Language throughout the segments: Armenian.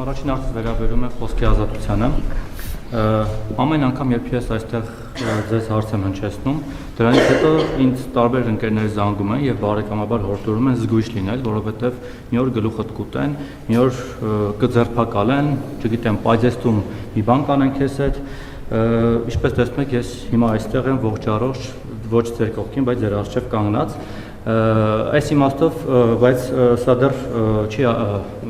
Առաջին հարցը վերաբերում է խոսքի ազատությանը։ Ամեն անգամ, երբ ես այստեղ ձեզ հարց եմ հնչեցնում, դրանից հետո ինձ տարբեր ընկերներ զանգում են եւ բարեկամաբար հորդորում են զգույշ լինել, որովհետեւ մի օր գլուխդ կուտեն, մի օր կձերբակալեն, չգիտեմ, պայծեստում մի բան կանեն քեզ հետ։ Ինչպես տեսնում եք, ես հիմա այստեղ եմ ողջ առողջ, ոչ ձեր կողքին, բայց ձեր առջև կանգնած։ Այս իմաստով, բայց սա դեռ չի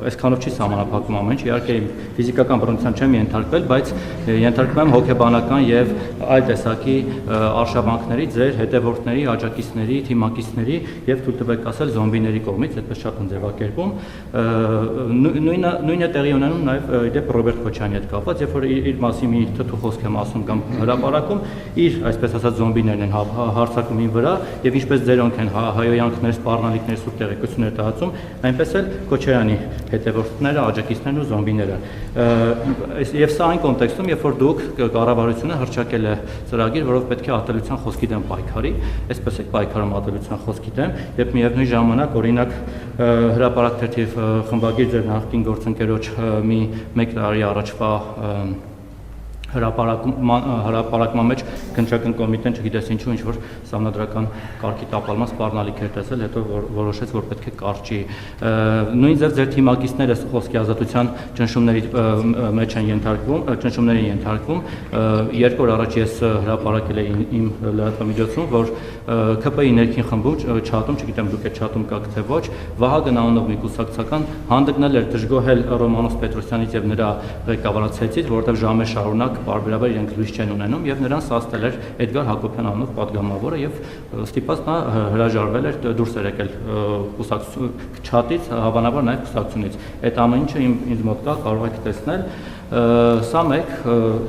այսքանով չի սահմանափակում ամեն ինչ, իհարկե ֆիզիկական բռնության չեմ ենթարկվել, բայց ենթարկվում եմ հոգեբանական եւ այլ տեսակի արշավանքների, ձեր հետևորդների, աջակիցների, թիմակիցների եւ թույլ տվեք ասել զոմբիների կողմից, այդպես շատ են ձևակերպում։ Նույնը տեղի ունենում նաեւ իդեպ Ռոբերտ Քոչյանի հետ կապված, երբ որ իր մասին մի թթու խոսք եմ ասում կամ հրապարակում, իր այսպես ասած զոմբիներն են հարձակում ին վրա եւ ինչպես ձերոնք են հայոյանքներ, սպառնալիքներ, սուր տեղեկություններ տարածում, այնպես էլ Քոչարյանի հետևորդները, աջակիցներն ու զոմբիները։ Եվ սա այն կոնտեքստում, երբ որ դուք կառավարությունը հռչակել է ծրագիր, որով պետք է ատելության խոսքի դեմ պայքարի, այսպես է պայքարում ատելության խոսքի դեմ, երբ միևնույն ժամանակ օրինակ հրապարակ թերթի խմբագիր ձեր նախկին գործընկերոջ մի 1 տարի առաջվա հրապարակման մեջ քննչական կոմիտեն չգիտես ինչու ինչ-որ սահմանադրական կարգի տապալման սպառնալիք էր տեսել, հետո որոշեց, որ պետք է կարճի։ Նույն ձև ձեր թիմակիցները խոսքի ազատության ճնշումների մեջ են ենթարկվում, 2 օր առաջ ես հրապարակել էի իմ լրատվամիջոցում, որ ՔՊ-ի ներքին խմբում չաթում, չգիտեմ դուք այդ չաթում կաք թե ոչ, Վահագն անունով մի կուսակցական հանդգնել էր դժգոհել Ռոմանոս Պետրոսյանից եւ նրա ղեկավարացիից, որովհետեւ ժամեր շարունակ բարբերաբար իրենք լույս չեն ունենում եւ նրան սաստել էր Էդգար Հակոբյան անունով պատգամավորը եւ ստիպած նա հրաժարվել էր դուրս էր եկել կուսակցություն չաթից, հավանաբար նաեւ կուսակցությունից։ Այդ ամեն ինչը ինձ մոտ կա, կարող եք տեսնել։ Սա մեկ,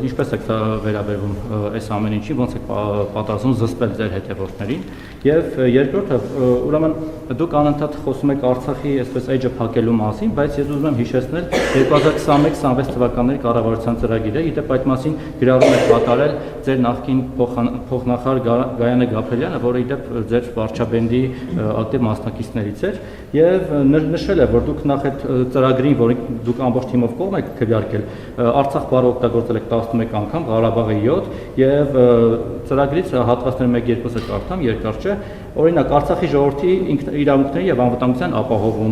ինչպես եք վերաբերվում այս ամեն ինչի, ոնց եք պատրաստվում զսպել ձեր հետևորդներին, եւ երկրորդը, ուրեմն դուք անընդհատ խոսում եք Արցախի այսպես էջը փակելու մասին, բայց ես ուզում եմ հիշեցնել 2021-26 թվականների կառավարության ծրագիրը, իդեպ այդ մասին գրառում եք կատարել ձեր նախկին փոխնախարար Գայանե Գաբրելյանը, որը իդեպ ձեր վարչապետի ակտիվ մասնակիցներից էր, եւ նշել է, որ դուք նախ այդ ծրագրին, որին դուք ամբողջ թիմով կողմ եք քվեարկել, Արցախ բառը օգտագործել եք 11 անգամ, Ղարաբաղը 7 եւ ծրագրից հատվածներ 1-2-ը կարդամ, երկար չէ։ Օրինակ Արցախի ժողովրդի իրավունքների եւ անվտանգության ապահովում,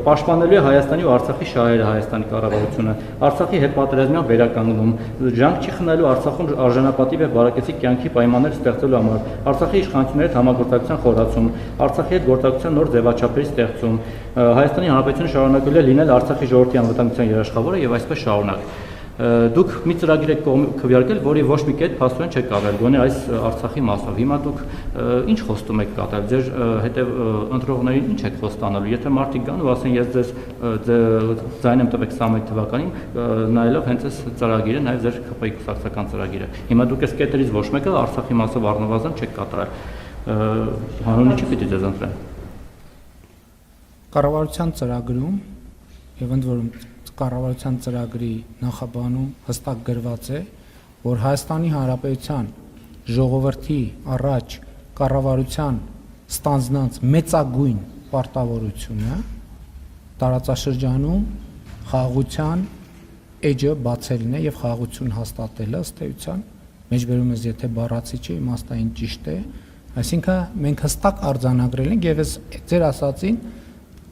պաշտպանելու է Հայաստանի ու Արցախի շահերը Հայաստանի կառավարությունը, Արցախի հետպատերազմյան վերականգնում, ջանք չի խնայելու Արցախում արժանապատիվ եւ բարեկեցիկ կյանքի պայմաններ ստեղծելու համար, Արցախի իշխանությունների հետ համագործակցության խորացում, Արցախի հետ գործակցության նոր ձևաչափերի ստեղծում, Հայաստանի Հանրապետությունը շարունակելու է լինել Արցախի ժողովրդի անվտանգության երաշխավորը եւ այսպես շարունակ։ Դուք մի ծրագիր եք քվեարկել, որի ոչ մի կետ փաստորեն չեք կատարել, գոնե այս Արցախի մասով։ Հիմա դուք ինչ խոստում եք կատարել, ձեր հետև ընտրողներին ինչ եք խոստանալու։ Եթե մարդիկ գան ու ասեն, ես ձեզ ձայն եմ տվեք 21 թվականին, նայելով հենց այս ծրագիրը, նաև ձեր ՔՊ-ի կուսակցական ծրագիրը։ Հիմա դուք այս կետերից ոչ մեկը Արցախի մասով առնվազն չեք կատարել։ Հանուն ինչի պիտի ձեզ ընտրեն։ Կառավարության ծրագրում եւ ընդ որում կառավարության ծրագրի նախաբանում հստակ գրված է, որ Հայաստանի Հանրապետության ժողովրդի առաջ կառավարության ստանձնած մեծագույն պարտավորությունը տարածաշրջանում խաղաղության էջը բացելն է եւ խաղաղություն հաստատելը ըստ էության, մեջբերում ես եթե բառացի չէ, իմաստային ճիշտ է, այսինքն մենք հստակ արձանագրել ենք եւ ես ձեր ասածին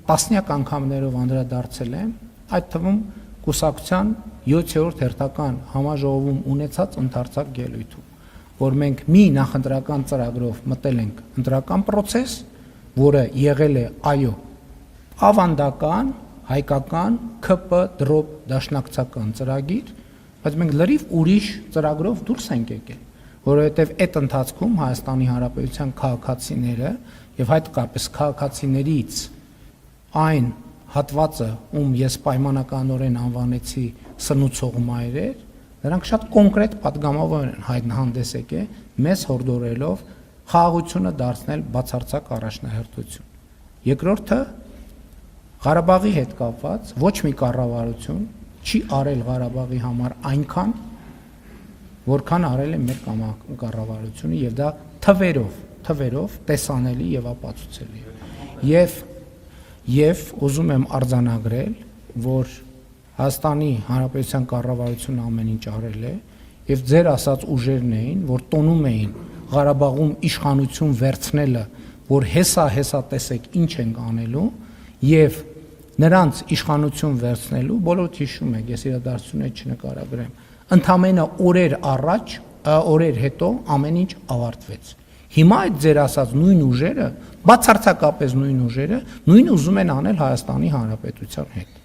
տասնյակ անգամներով անդրադարձել եմ, այդ թվում կուսակցության 7-րդ հերթական համաժողովում ունեցած ընդարձակ ելույթում, որ մենք մի նախընտրական ծրագրով մտել ենք ընտրական process, որը եղել է այո, ավանդական, հայկական, ՔՊ դրոպ դաշնակցական ծրագիր, բայց մենք լրիվ ուրիշ ծրագրով դուրս ենք եկել, որովհետև այդ ընթացքում Հայաստանի Հանրապետության քաղաքացիները եւ հայտկապես քաղաքացիներից այն հատվածը, ում ես պայմանականորեն անվանեցի սնուցող մայրեր, նրանք շատ կոնկրետ պատգամավոր են հանդես եկել, մեզ հորդորելով խաղաղությունը դարձնել բացարձակ առաջնահերթություն։ Երկրորդը Ղարաբաղի հետ կապված ոչ մի կառավարություն չի արել Ղարաբաղի համար այնքան, որքան արել է մեր կառավարությունը եւ դա թվերով տեսանելի եւ ապացուցելի է։ Եվ ուզում եմ արձանագրել, որ Հայաստանի Հանրապետության կառավարությունը ամեն ինչ արել է եւ ձեր ասած ուժերն էին, որ տոնում էին Ղարաբաղում իշխանություն վերցնելը, որ հեսա տեսեք ինչ ենք անելու եւ նրանց իշխանություն վերցնելու բոլորդ հիշում եք, ես իրադարձությունները չնկարագրեմ, ընդամենը օրեր հետո ամեն ինչ ավարտվեց։ Հիմա այդ ձեր ասած նույն ուժերը, բացարձակապես նույն ուժերը, նույնը ուզում են անել Հայաստանի Հանրապետության հետ։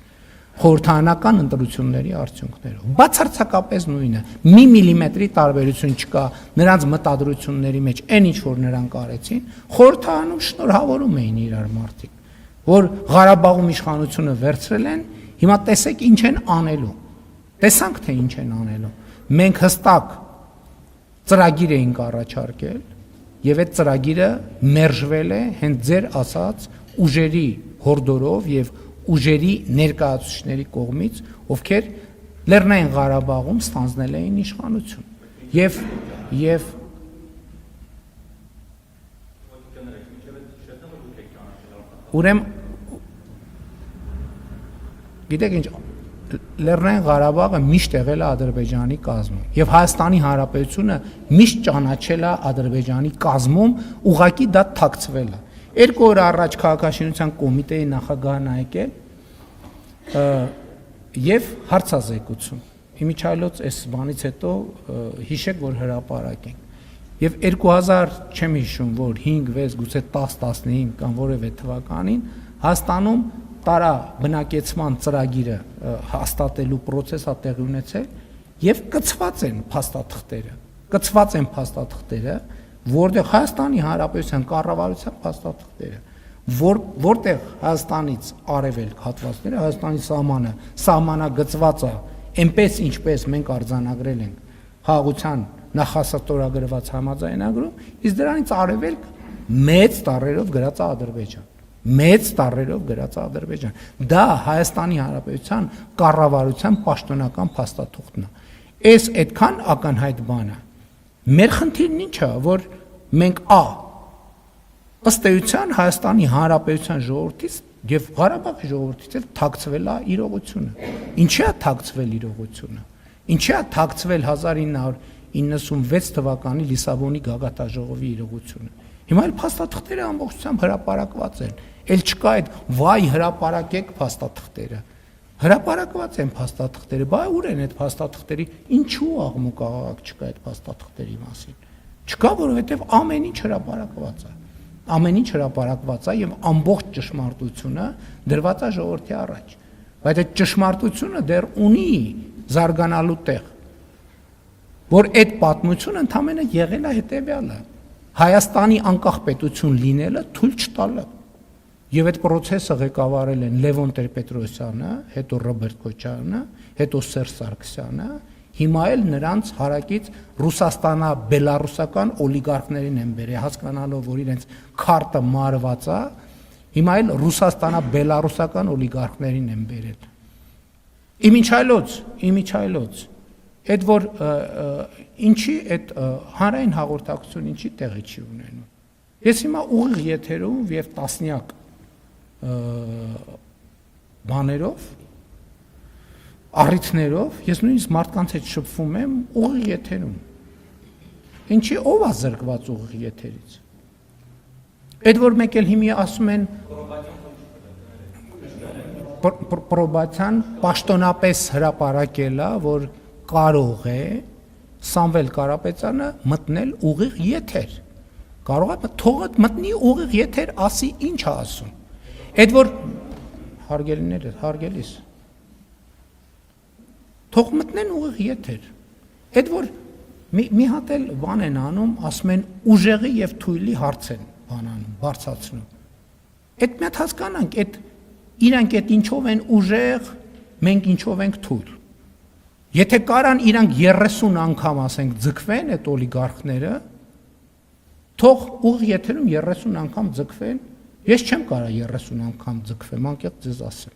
Խորհրդարանական ընտրությունների արդյունքներով։ Բացարձակապես նույնը։ Մի միլիմետրի տարբերություն չկա նրանց մտադրությունների մեջ, այն ինչ որ նրանք արեցին, խորհրդարանում շնորհավորում էին իրար մարդիկ, որ Ղարաբաղում իշխանությունը վերցրել են, հիմա տեսեք ինչ են անելու։ Տեսանք թե ինչ են անելու։ Մենք հստակ ծրագիր էինք առաջարկել, եւ այդ ծրագիրը մերժվել է հենց ձեր ասած ուժերի հորդորով եւ ուժերի ներկայացուցիչների կողմից, ովքեր Լեռնային Ղարաբաղում ստանձնել էին իշխանություն։ Եվ ուրեմն գիտեք ինչ, Լեռնային Ղարաբաղը միշտ եղել է Ադրբեջանի կազմում եւ Հայաստանի Հանրապետությունը միշտ ճանաչել է Ադրբեջանի կազմում, ուղղակի դա թաքցվել է։ 2 օր առաջ քաղաքաշինության կոմիտեի նախագահն եկել եւ հարցազեկություն։ Իմիջայլոց այս բանից հետո հիշեք, որ հրապարակ ենք։ Եվ 2000 չեմ հիշում, որ 5, 6, գուցե 10, 15 կամ որևէ թվականին Հայաստանում տարա բնակեցման ծրագիրը հաստատելու process-ը տեղի ունեցել եւ կցված են փաստաթղթերը, որտեղ Հայաստանի Հանրապետության կառավարության փաստաթղթերը, որտեղ Հայաստանից արևելք հատվածները, Հայաստանի սահմանագծված է, այնպես ինչպես մենք արձանագրել ենք խաղաղության նախասահմանագրված համաձայնագրում, իսկ դրանից արևելք մեծ տառերով գրած է Ադրբեջան։ Դա Հայաստանի Հանրապետության կառավարության պաշտոնական փաստաթուղթն է։ Այս այդքան ակնհայտ բան է։ Մեր խնդիրն ինչ է, որ մենք ըստ էության Հայաստանի Հանրապետության ժողովրդից եւ Ղարաբաղի ժողովրդից էլ թաքցվել է իրողությունը։ Ինչի է թաքցվել իրողությունը։ Ինչի է թաքցվել 1996 թվականի Լիսաբոնի գագաթաժողովի իրողությունը։ Հիմա էլ փաստաթղթերը ամբողջությամբ հրապարակված են։ Էլ չկա այդ վայ հրապարակեք փաստաթղթերը։ Հրապարակված են փաստաթղթերը, բայ ուր են այդ փաստաթղթերի, ինչու աղմուկ աղաղակ չկա այդ փաստաթղթերի մասին։ Չկա, որովհետև ամեն ինչ հրապարակված է։ Ամեն ինչ հրապարակված է եւ ամբողջ ճշմարտությունը դրված է ժողովրդի առաջ։ Բայց այդ ճշմարտությունը դեռ ունի զարգանալու տեղ, որ այդ պատմությունը ընդամենը եղել է հետեւյալը. Հայաստանի անկախ պետություն լինելը թույլ չտալը։ Եվ այդ process-ը ղեկավարել են Լևոն Տեր-Պետրոսյանը, հետո Ռոբերտ Քոչարյանը, հետո Սերժ Սարգսյանը, հիմա էլ նրանց հարակից ռուսաստանա-բելարուսական օլիգարխներին են բերել, հասկանալով, որ իրենց քարտը մարված է, հիմա էլ ռուսաստանա-բելարուսական օլիգարխներին են բերել։ Իմիջայլոց, այդ որ ինչի այդ հանրային հաղորդակցություն ինչի տեղի չի ունենում։ Ես հիմա ուղիղ եթերում եւ տասնյակ բաներով, առիթներով, ես նույնիսկ մարդկանց հետ շփվում եմ ուղիղ եթերում։ Ինչի ով է զրկված ուղիղ եթերից։ Այդ որ մեկ էլ հիմա ասում են պրոբացիան պաշտոնապես հրապարակել է, որ կարող է Սամվել Կարապետյանը մտնել ուղիղ եթեր։ Կարող է թողը մտնի ուղիղ եթեր, ասի ինչ է ասում։ Այդ որ հարգելիս թող մտնեն ուղիղ եթեր։ Այդ որ մի հատ էլ բան են անում, ասում են ուժեղի եւ թույլի հարց են բանանում, բարձրացնում։ Այդ մի հատ հասկանանք, այդ իրանք այդ ինչով են ուժեղ, մենք ինչով ենք թույլ։ Եթե կարան իրանք 30 անգամ ասենք ձգվեն այդ օլիգարխները, թող ուղիղ եթերում 30 անգամ ձգվեն, ես չեմ կարա 30 անգամ ձգվեմ, անկեղծ ձեզ ասեմ,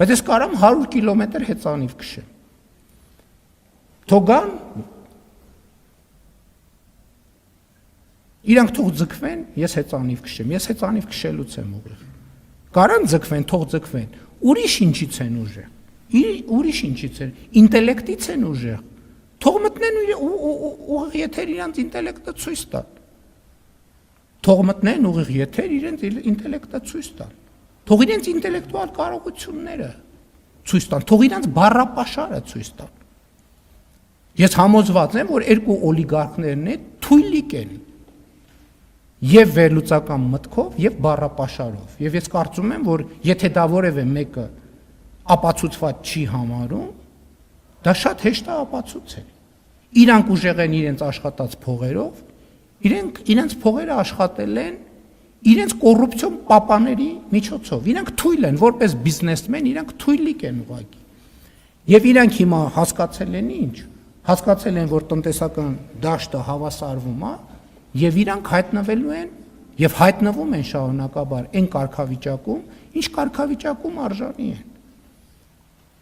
բայց ես կարամ 100 կիլոմետր հեծանիվ քշեմ, թողան, իրանք թող ձգվեն, ես հեծանիվ քշեմ, ես հեծանիվ քշելուց եմ ուղիղ, կարան ձգվեն, թող ձգվեն, ուրիշ ինչից են ուժեղ, Ուրիշ ինչից է։ Ինտելեկտից են ուժեղ։ Թող մտնեն ուղիղ եթեր իրանց ինտելեկտը ցույց տան։ Թող մտնեն ուղիղ եթեր իրենց ինտելեկտը ցույց տան։ Թող իրենց ինտելեկտուալ կարողությունները ցույց տան, թող իրանց բառապաշարը ցույց տան։ Ես համոզված եմ, որ երկու օլիգարխներն է թույլիկ են եւ վերլուծական մտքով եւ բառապաշարով։ Եվ ես կարծում եմ, որ եթե դա որևէ մեկը ապացուցված չի համարում, դա շատ հեշտ է ապացուցել։ Իրանք ուժեղ են իրենց աշխատած փողերով, իրենց փողերը աշխատել են իրենց կոռուպցիոն պապաների միջոցով։ Իրանք թույլ են, որպես բիզնեսմեն, իրանք թույլիկ են ուղղակի։ Եվ իրանք հիմա հասկացել են ինչ։ Հասկացել են, որ տնտեսական դաշտը հավասարվում է, եւ իրանք հայտնվելու են եւ հայտնվում են շարունակաբար այն կարգավիճակում, ինչ կարգավիճակում արժանի են։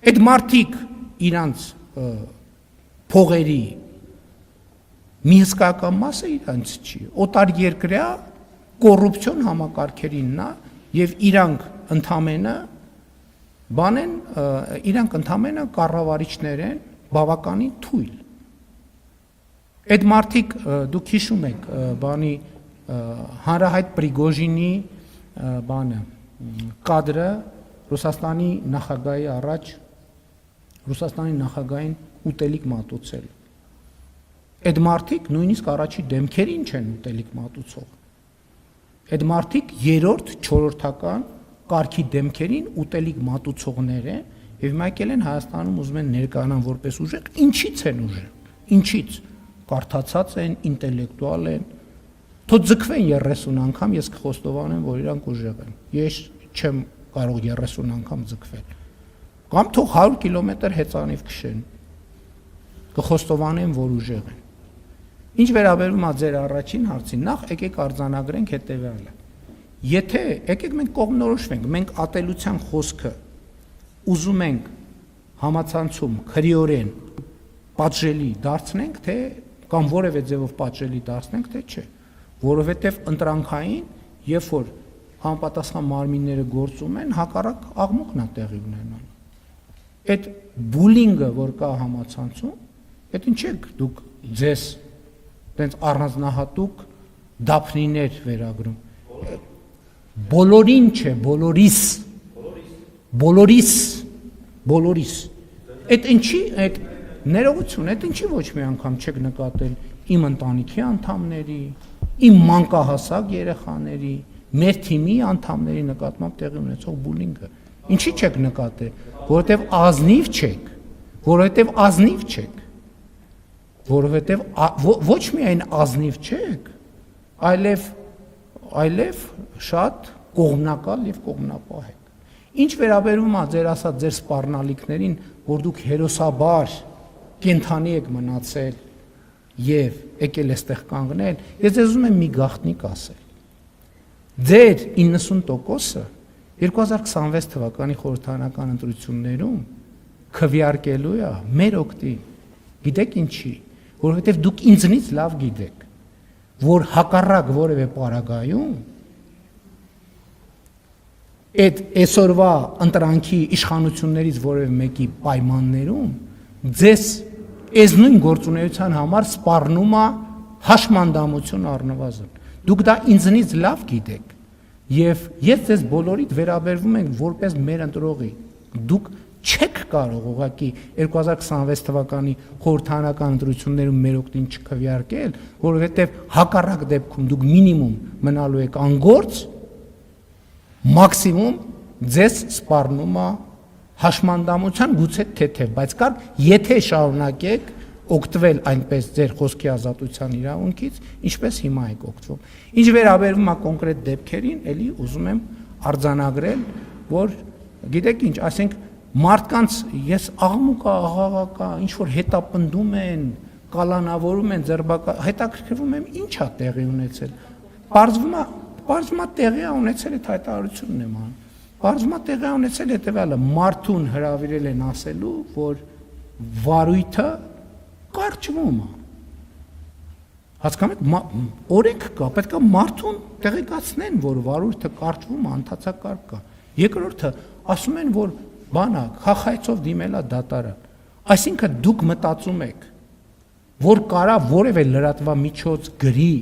Այդ մարդիկ իրանց փողերի մի հսկայական մասը իրանց չի։ Օտար երկրյա կոռուպցիոն համակարգերինն է եւ իրանք ընդամենը կառավարիչներ են բավականին թույլ։ Այդ մարդիկ դուք հիշում եք բանի հանրահայտ Պրիգոժինի բանը կադրը Ռուսաստանի նախագահի առաջ Ռուսաստանի նախագահին ուտելիք մատուցել։ Այդ մարդիկ նույնիսկ առաջի դեմքերին չեն ուտելիք մատուցող։ Այդ մարդիկ երրորդ, չորրորդական կարգի դեմքերին ուտելիք մատուցողներ են եւ եկել են Հայաստանում ուզում են ներկայանան որպես ուժեղ, ինչից են ուժեղ։ Ինչից։ Կարդացած են, ինտելեկտուալ են։ Թող ձգվեն 30 անգամ, ես կխոստովանեմ, որ իրանք ուժեղ են։ Ես չեմ կարող 30 անգամ ձգվել։ Կամ թող 100 կիլոմետր հեծանիվ քշեն։ Կխոստովանեմ, որ ուժեղ են։ Ինչ վերաբերում է ձեր առաջին հարցին, նախ եկեք արձանագրենք հետևյալը։ Եթե եկեք մենք կողմնորոշվենք, մենք ատելության խոսքը ուզում ենք համացանցում քրեորեն պատժելի դարձնենք, թե կամ որևէ ձևով պատժելի դարձնենք, թե չէ, որովհետև ընտրանքային, երբ որ համապատասխան մարմինները գործում են, հակառակ աղմուկն է տեղի ունենալու։ Այդ բուլինգը, որ կա համացանցում, այդ ինչ եք դուք ձեզ տենց առանձնահատուկ դափնիներ վերագրում։ Բոլորին չէ, բոլորիս։ Այդ ինչի, այդ ներողություն, այդ ինչի ոչ մի անգամ չեք նկատել իմ ընտանիքի անդամների, իմ մանկահասակ երեխաների, մեր թիմի անդամների նկատմամբ տեղի ունեցող բուլինգը։ Ինչի չեք նկատել, որովհետև ազնիվ չեք, որովհետև ոչ միայն ազնիվ չեք, այլև շատ կողմնակալ եւ կողմնապահ եք։ Ինչ վերաբերում է ձեր ասած ձեր սպառնալիքներին, որ դուք հերոսաբար կենթանի եք մնացել եւ եկել էստեղ կանգնել, ես ձեզ ուզում եմ մի գաղտնիք ասել։ Ձեր 90%-ը 2026 թվականի խորհրդարանական ընտրություններում քվեարկելու է մեր օգտին։ Գիտեք ինչի, որովհետև դուք ինձնից լավ գիտեք, որ հակառակ որևէ պարագայում այդ այսօրվա ընտրանքի իշխանություններից որևէ մեկի պայմաններում ձեզ այս նույն գործունեության համար սպառնում է հաշմանդամություն առնվազն։ Դուք դա ինձնից լավ գիտեք եւ ես ձեզ բոլորիդ վերաբերվում եմ որպես մեր ընտրողի։ Դուք չեք կարող ուղղակի 2026 թվականի խորհրդարանական ընտրություններում մեր օգտին չքվեարկել, որովհետեւ հակառակ դեպքում դուք մինիմում մնալու եք անգործ, մաքսիմում ձեզ սպառնում է հաշմանդամության գուցե թեթև, բայց կար եթե շարունակեք օգտվել այնպես ձեր խոսքի ազատության իրավունքից, ինչպես հիմա եք օգտվում։ Ինչ վերաբերում է կոնկրետ դեպքերին, ելի ուզում եմ արձանագրել, որ գիտեք ինչ, ասենք մարդկանց ես աղմուկա, աղաղակա, ինչ որ հետապնդում են, կալանավորում են, հետաքրքրվում եմ ինչ է տեղի ունեցել։ Պարզվում է տեղի է ունեցել այդ հայտարարությունն եմ անում։ Պարզվում է տեղի ունեցել հետևյալը, մարդուն հրավիրել են ասելու, որ վարույթը կարճվում է։ Հասկանում եք, օրենք կա, պետք է մարդուն տեղեկացնեն, որ վարույթը կարճվում է, ընթացակարգ կա։ Երկրորդը ասում են, որ բանակ, խախայցով դիմելա դատարան։ Այսինքն դուք մտածում եք, որ կարա որևէ լրատվամիջոց գրի,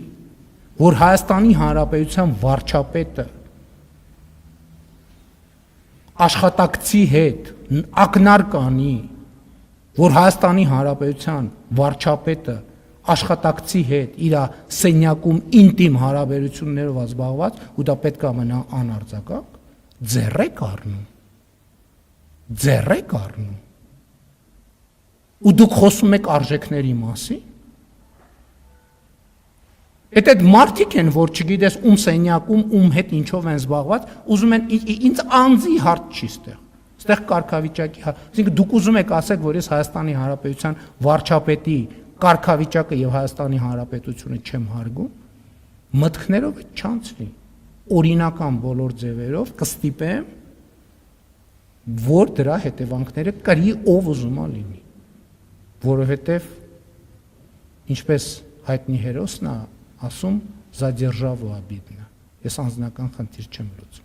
որ Հայաստանի Հանրապետության վարչապետը աշխատակցի հետ ակնարկ անի, որ Հայաստանի Հանրապետության վարչապետը աշխատակցի հետ իր սենյակում ինտիմ հարաբերություններով զբաղված ու դա պետք է մնա անարձակակ, ձեռեք առնում։ Ու դուք խոսում եք արժեքների մասին։ Այդ մարդիկ են, որ չգիտես ում սենյակում, ում հետ ինչով են զբաղված, ուզում են ինձ անձի հարց չի ստեղ։ Ստեղ կարգավիճակի, այսինքն դուք ուզում եք ասեք, որ ես Հայաստանի Հանրապետության վարչապետի կարգավիճակը եւ Հայաստանի Հանրապետությունը չեմ հարգում, մտքներով չանցնի։ Օրինական բոլոր ձևերով կստիպեմ, որ դրա հետևանքները կրի ով ուզում է լինի, որովհետեւ ինչպես հայտնի հերոսն է ասում, «Задержаву обидно»։ Ես անձնական խնդիր չեմ լուծում։